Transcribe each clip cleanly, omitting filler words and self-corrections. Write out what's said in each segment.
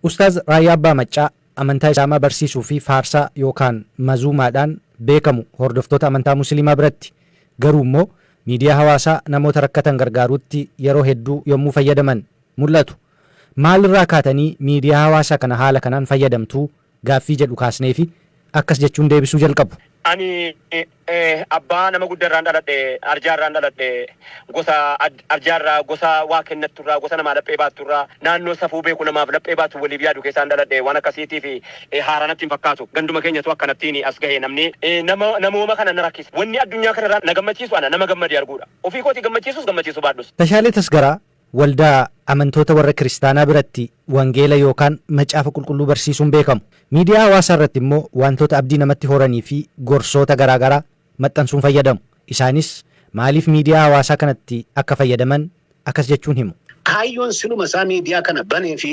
Ustaaz Raayyaa Abbaa Maccaa amantaa Islaamaa barsiisuu fi faarsaa yookaan mazuumaadhaan beekamu hordoftoota amantaa Musliimaa biratti. Garuu immoo miidiyaa hawaasaa namoota rakkatan gargaaruutti yeroo hedduu yommuu fayyadaman mul'atu. Maalirraa kaatanii miidiyaa hawaasaa kana haala kanaan fayyadamtuu gaaffii jedhu kaasnee fi akkas jechuun deebisuu jalqabu. Ani abbaa nama guddaarraan dhaladhe arjaarraan dhaladhe gosa arjaarraa gosa waa kennatturraa gosa namaa laphee baatturraa naannoo safuu beeku namaaf laphee baatu waliif yaadu keessaan dhaladhe waan akkasiitii fi haaranatti hin fakkaatu ganduma keenyatu akkanattiin as gahee namni namooma kana na rakkisa wanni addunyaa kanarraa na gammachiisu ana nama gammadee arguudha ofii kooti gammachiisu baadhus. Tashaalee Tasgaraa waldaa amantoota warra kiristaanaa biratti wangeela yookaan macaafa qulqulluu barsiisuun beekamu. Miidiyaa hawaasaa irratti immoo wantoota abdii namatti horanii fi gorsoota garaagaraa maxxansuun fayyadamu. Isaanis maaliif miidiyaa hawaasaa kanatti akka fayyadaman akkas jechuun himu. Kaayyoon siluma isaa miidiyaa kana banee fi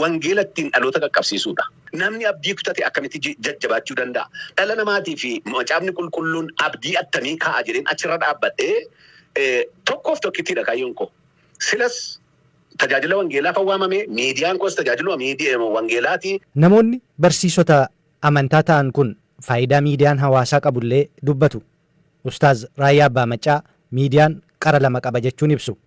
wangeela ittiin dhaloota qaqqabsiisuudha. Namni abdii kutate akkamitti jajjabaachuu danda'a? Dhala namaatii fi macaafni qulqulluun abdii attamii kaa'a jedheen achirra dhaabbadhee tokkoof tokkittiidha kaayyoon koo. Silas tajaajila wangeelaaf waamame miidiyaan koos tajaajila wangeelaati. Namoonni barsiisota amantaa ta'an kun faayidaa miidiyaan hawaasaa qabullee dubbatu. Ustaaz Raayyaa Abbaa Maccaa miidiyaan qara lama qaba jechuun ibsu.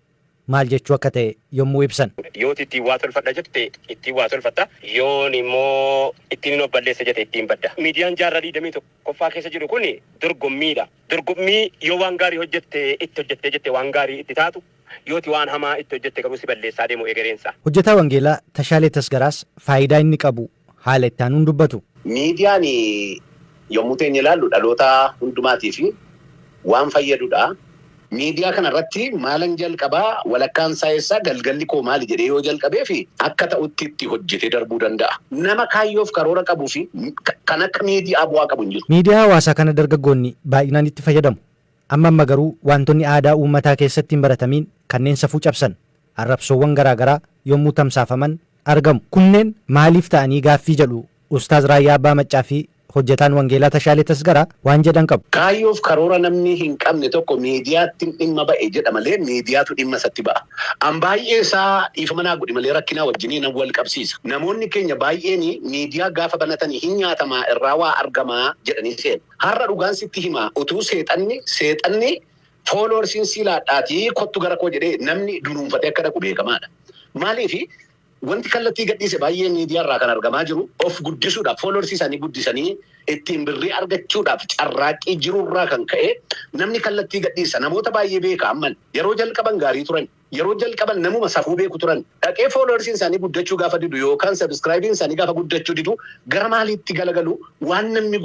Maal jechuu akka ta'e yommuu ibsan. Yooti ittiin waa tolfadha jette ittiin waa tolfatta. Yoon immoo ittiin of balleessa jette ittiin badda. Miidiyaan jaarraa 21ffaa keessa jiru kun dorgommiidha. Dorgommii yoo waan gaarii hojjette itti hojjette jette waan gaarii itti taatu. Yooti waan hamaa itti hojjette garuu si balleessaa deemu egereensa. Hojjetaa wangeelaa Tashaalee Tasgaraas faayidaa inni qabu haala itti aanuun dubbatu. Miidiyaan yommuu teenye ilaallu dhaloota hundumaatii fi waan fayyadudha. Miidiyaa kanarratti maalan jalqabaa walakkaan isaa galgalli koo maali jedhee yoo jalqabee fi akka ta'utti itti hojjetee darbuu danda'a. Nama kaayyoof karoora qabuu fi kan akka miidiyaa bu'aa qabu hin jiru. Miidiyaa hawaasaa kana dargaggoonni baay'inaan itti fayyadamu. Amma garuu wantoonni aadaa uummataa keessatti hin baratamiin kanneen safuu cabsan arrabsoowwan garaagaraa yommuu tamsaafaman argamu. Kunneen maaliif ta'anii gaaffii jedhu Ustaaz Raayyaa Abbaa Maccaa fi hojjetaan wangeelaa Tashaalee Tasgaraa waan jedhan qabu. Kaayyoof karoora namni hin qabne tokko miidiyaatti dhimma ba'e jedha malee miidiyaatu dhimma isatti ba'a. An baay'ee isaa dhiifama naa godhi malee rakkinaa wajjiniin wal qabsiisa. Namoonni keenya baay'een miidiyaa gaafa banatanii hin nyaatamaa irraa waa argamaa jedhanii seenu. Har'a dhugaan sitti himaa utuu seexanni fooloorsiin siilaadhaatii kottu gara koo jedhee namni dunuunfatee akka dhaqu beekamaadha. Maaliifi wanti kallattii gadhiise baay'ee miidiyaa irraa kan argamaa jiru of guddisuudhaaf fooloorsii isaanii guddisanii ittiin birrii argachuudhaaf carraaqqii jirurraa kan ka'e namni kallattii gadhiisa namoota baay'ee beeka amman yeroo jalqaban gaarii turan yeroo jalqaban namuma safuu beeku turan dhaqee fooloorsiin isaanii guddachuu gaafa didu yookaan sabiskiraayibiin isaanii gaafa guddachuu didu gara maaliitti galagalu waan namni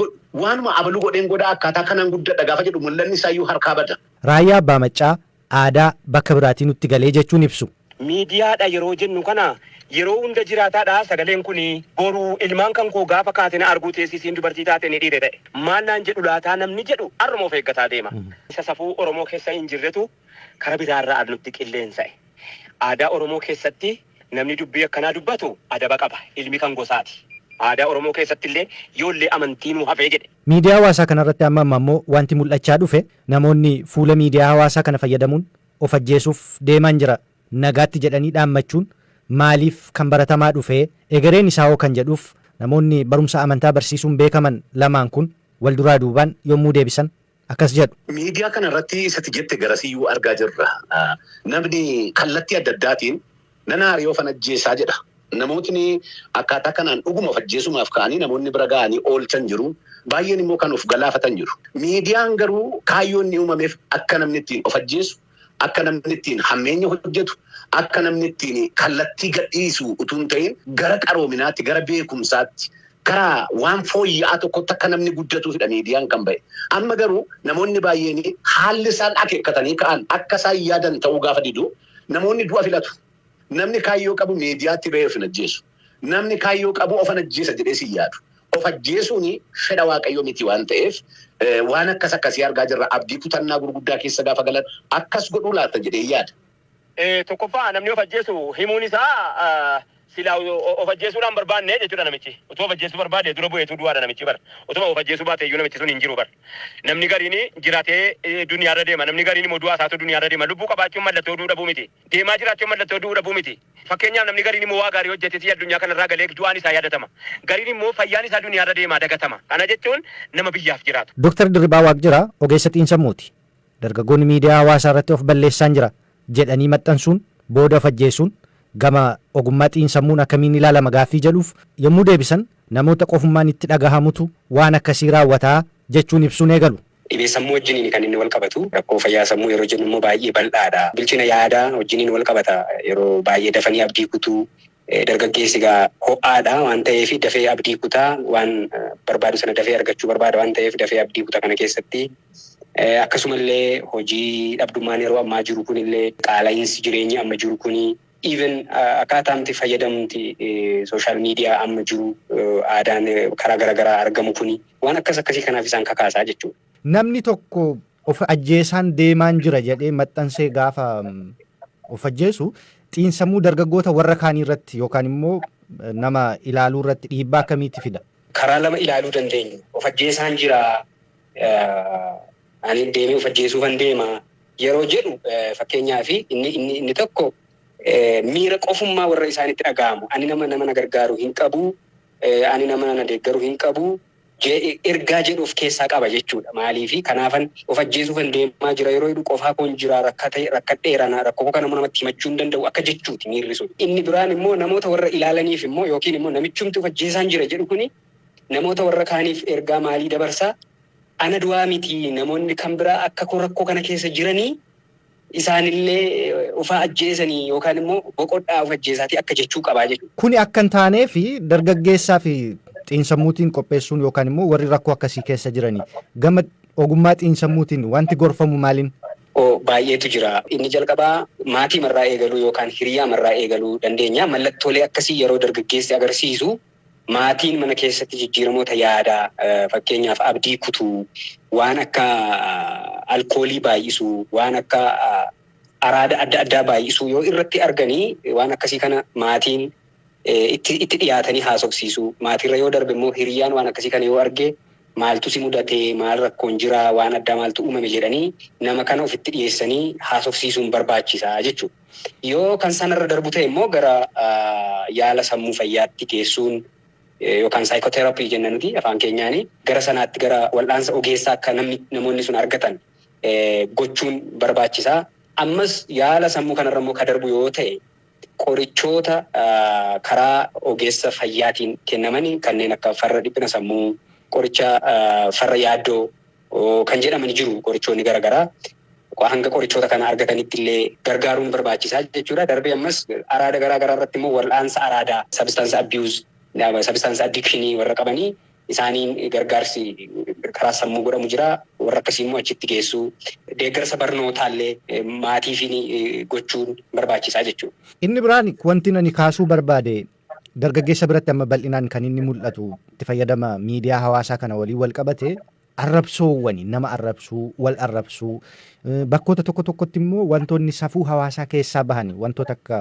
waanuma abaluu godheen godhaa akkaataa kanaan guddadha gaafa jedhu mul'anni isaayyuu harkaa bada. Raayyaa Abbaa Maccaa aadaa bakka biraatii nutti galee jechuun ibsu. Miidiyaadha yeroo jennu kana yeroo hunda jiraataadha sagaleen kun boruu ilmaan kan koo gaafa kaatena arguu teessisiin dubartii taate ni dhiire ta'e. Maal naan jedhu laataa namni jedhu har'uma of eeggataa deema. Isa safuu Oromoo keessa hin jirretu kara biraarraa adnutti qilleensa'e. Aadaa Oromoo keessatti namni dubbii akkanaa dubbatu adaba qaba ilmi kan gosaati. Aadaa Oromoo keessatti illee yoollee amantiin hafee jedhe. Miidiyaa hawaasaa kanarratti amma immoo wanti mul'achaa dhufe namoonni fuula miidiyaa hawaasaa kana fayyadamuun of ajjeesuuf deemaan jira. Nagaatti jedhanii dhaammachuun maaliif kan baratamaa dhufee egereen isaa hoo kan jedhuuf namoonni barumsa amantaa barsiisuun beekaman lamaan kun wal duraa duubaan yommuu deebisan akkas jedhu. Miidiyaa kanarratti isatti jette garasiyyuu argaa jirra. Namni kallattii adda addaatiin nana hariyoo fan ajjeesaa jedha. Namootni akkaataa kanaan dhuguma of ajjeesumaaf ka'anii namoonni bira ga'anii oolchan jiru. Baay'een immoo kan of galaafatan jiru. Miidiyaan garuu kaayyoon ni uumameef akka namni ittiin of ajjeesu, akka namni ittiin hammeenya hojjetu, akka namni ittiin kallattii gadhiisu utuu hin ta'in gara qaroominaatti, gara beekumsaatti, karaa waan fooyya'aa tokkotti akka namni guddatuufidha miidiyaan kan ba'e. Amma garuu namoonni baay'een haalli isaan akeekkatanii ka'an akka isaan yaadan ta'uu gaafa didu namoonni du'a filatu. Namni kaayyoo qabu miidiyaatti ba'ee of hin ajjeesu. Namni kaayyoo qabu of hin ajjeesa jedhee si yaadu. Of ajjeesuun fedha waaqayyoo miti waan ta'eef waan akkas akkasii argaa jirra. Abdii kutannaa gurguddaa keessa gaafa galan akkas godhuu laata jedhee yaada. Tokkoffaa namni of ajjeesu himuun isaa silaa of ajjeesuudhaan barbaanne jechuudha namichi. Otoo of ajjeesuu barbaade dura bu'eetu du'aadha namichi bara. Otoo of ajjeesuu baate iyyuu namichi sun hin jiru bara. Namni gariin jiraatee duniyaarra deema. Namni gariin immoo du'aa isaatu duniyaarra deema. Lubbuu qabaachuun mallattoo du'uu dhabuu miti. Deemaa jiraachuun mallattoo du'uu dhabuu miti. Fakkeenyaaf namni gariin immoo waa gaarii hojjetee addunyaa kanarraa galee du'aan isaa yaadatama. Gariin immoo fayyaan isaa duniyaarra deemaa dagatama. Kana jechuun nama biyyaaf jiraatu. Dooktar Dirribaa Waaqjiraa ogeessa xiinsammuuti. Dargaggoonni miidiyaa hawaasaa irratti of balleessaan jira jedhanii maxxansuun booda of ajjeesuun gama ogummaa xiinsammuun akkamiin ilaalama gaaffii jedhuuf yommuu deebisan namoota qofummaan itti dhagahamutu waan akkasii raawwataa jechuun ibsuun eegalu. Dhibee sammuu wajjiniin kan inni wal qabatu rakkoo fayyaa sammuu yeroo jennu immoo baay'ee bal'aadha. Bilchina yaadaa wajjiniin wal qabata yeroo baay'ee dafanii abdii kutuu dargaggeessi egaa ho'aadha waan ta'eef dafee abdii kutaa waan barbaadu sana dafee argachuu barbaada waan ta'eef dafee abdii kutaa kana keessatti akkasumallee hojii dhabdummaan yeroo ammaa jiru kunillee qaala'iinsi jireenyi amma jiru kuni even akkaataamti fayyadamti sooshaal miidiyaa amma jiru aadaan karaa garaagaraa argamu kuni waan akkasii kanaaf isaan kakaasaa jechuudha. Namni tokko of ajjeesaan deemaan jira jedhee maxxansee gaafa of ajjeesu xiinsammuu dargaggoota warra kaanii irratti yookaan immoo nama ilaaluu irratti dhiibbaa akkamiitti fida? Karaa lama ilaaluu dandeenya. Of ajjeesaan jira ani deemee of ajjeesuufan deema yeroo jedhu fakkeenyaaf inni tokko miira qofummaa warra isaanitti dhaga'amu. Ani nama na gargaaru hin qabu, ani nama na deeggaru hin qabu. Ergaa jedhu of keessaa qaba jechuudha. Maaliifi kanaafan of ajjeesuufan deemaa jira yeroo jedhu qofaa koon jira rakkadheera rakkoo kana namatti himachuu hin danda'u akka jechuuti miirri sun. Inni biraan immoo namoota warra ilaalaniif immoo yookiin immoo namichumti of ajjeesaan jira jedhu kuni namoota warra kaaniif ergaa maalii dabarsaa? Ana du'aa miti namoonni kan biraa akka rakkoo kana keessa jiranii isaanillee ufaa ajjeesanii yookaan immoo boqodhaa of ajjeesaatii akka jechuu qabaa jechuudha. Kuni akka hin taanee fi dargaggeessaa fi xiinsammuutiin qopheessuun yookaan immoo warri rakkoo akkasii keessa jiranii gama ogummaa xiinsammuutiin wanti gorfamu maaliin? Baay'eetu jira. Inni jalqabaa maatii marraa eegaluu yookaan hiriyaa marraa eegaluu dandeenya. Mallattoolee akkasii yeroo dargaggeessi agarsiisu maatiin mana keessatti jijjiiramoota yaadaa fakkeenyaaf abdii kutuu waan akka alkoolii baay'isuu waan akka araada adda addaa baay'isuu yoo irratti arganii waan akkasii kana maatiin itti dhiyaatanii haasofsiisuu maatirra yoo darbe immoo hiriyaan waan akkasii kana yoo arge maaltu si mudatee maal rakkoon jira waan addaa maaltu uumame jedhanii nama kana ofitti dhiyeessanii haasofsiisuun barbaachisaa jechuudha. Yoo kan sanarra darbu ta'e immoo gara yaala sammuu fayyaatti geessuun yookaan saayikooteraappii jenna nuti afaan keenyaanii gara sanaatti gara wal'aansa ogeessaa akka namoonni sun argatan gochuun barbaachisaa. Ammas yaala sammuu kanarra immoo ka darbu yoo ta'e qorichoota karaa ogeessa fayyaatiin kennamanii kanneen akka farra dhiphina sammuu qoricha farra yaaddoo kan jedhaman jiru qorichoonni garaagaraa hanga qorichoota kana argatanitti illee gargaaruun barbaachisaa jechuudha. Darbee ammas araada garaagaraa irratti immoo wal'aansa araadaa substance abuse substance addiction warra qabanii isaaniin gargaarsi karaa sammuu godhamu jira. Warra akkasii immoo achitti geessuu deeggarsa barnootaallee maatiifiin gochuun barbaachisaa jechuudha. Inni biraan wanti ani kaasuu barbaade dargaggeessa biratti amma bal'inaan kan inni mul'atu itti fayyadama miidiyaa hawaasaa kana waliin wal qabate arrabsoowwani nama arrabsuu wal arrabsuu bakkoota tokko tokkotti immoo wantoonni safuu hawaasaa keessaa bahani wantoota akka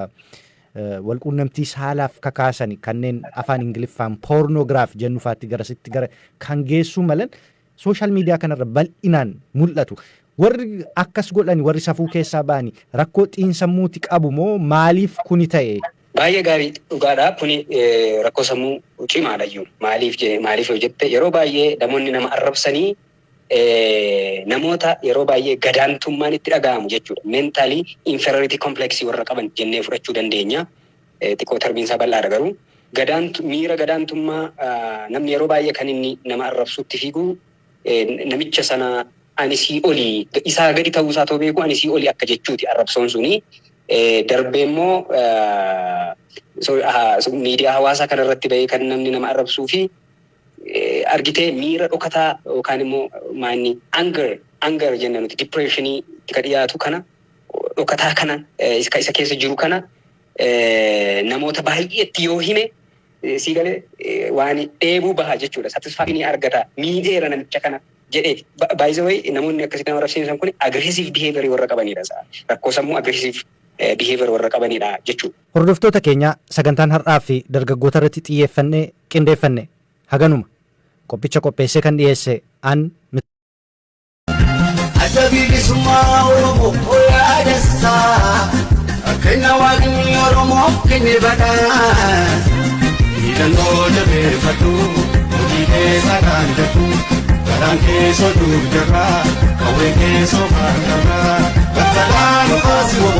walquunnamtii saalaaf kakaasani kanneen afaan ingiliffaan poornoogiraaf jennu faatti garasitti gara kan geessuu malan sooshaal miidiyaa kanarra bal'inaan mul'atu. Warri akkas godhani warri safuu keessaa bahani rakkoo xiinsammuuti qabu moo maaliif kuni ta'e? Baay'ee gaarii dhugaadha. Kuni rakkoo sammuu cimaadhayyuu. Maaliif yoo jette yeroo baay'ee namoonni nama arrabsanii namoota yeroo baay'ee gadaantummaan itti dhaga'amu jechuudha. Mentaalii inferiority complex warra qaban jennee fudhachuu dandeenya. Xiqqoo tarbiinsaa bal'aadha garuu. Miira gadaantummaa namni yeroo baay'ee kan inni nama arrabsuutti fiigu namicha sana ani sii olii isaa gadi ta'uusaa too beeku ani sii olii akka jechuuti arrabsoon suni. Darbee immoo miidiyaa hawaasaa kanarratti bahee kan namni nama arrabsuu fi argitee miira dhokataa yookaan immoo maanni anger jenna nuti depressionii itti dhiyaatu kana dhokataa kana isa keessa jiru kana namoota baay'eetti yoo hime sii galee waan dheebuu baha jechuudha. Satisfaakshinii argata miidheera namicha kana jedheeti. By the way namoonni akkasii nama arrabsiisan kun aggressive behavior warra qabanidha. Rakkoo sammuu aggressive biheever warra qabanidha jechuudha. Hordoftoota keenya sagantaan har'aa fi dargaggoota irratti xiyyeeffannee qindeeffanne haganuma. Qophicha qopheessee kan dhiyeesse an Bilisummaa Oromoo yaadessaa kenna waaqni Oromoof kenne badhaa hidhannoo jabeeffatu hojii keessa kan jettu garaan keessoo duubjarraa qawwee keessoo fardarraa bakka laanu kaasuu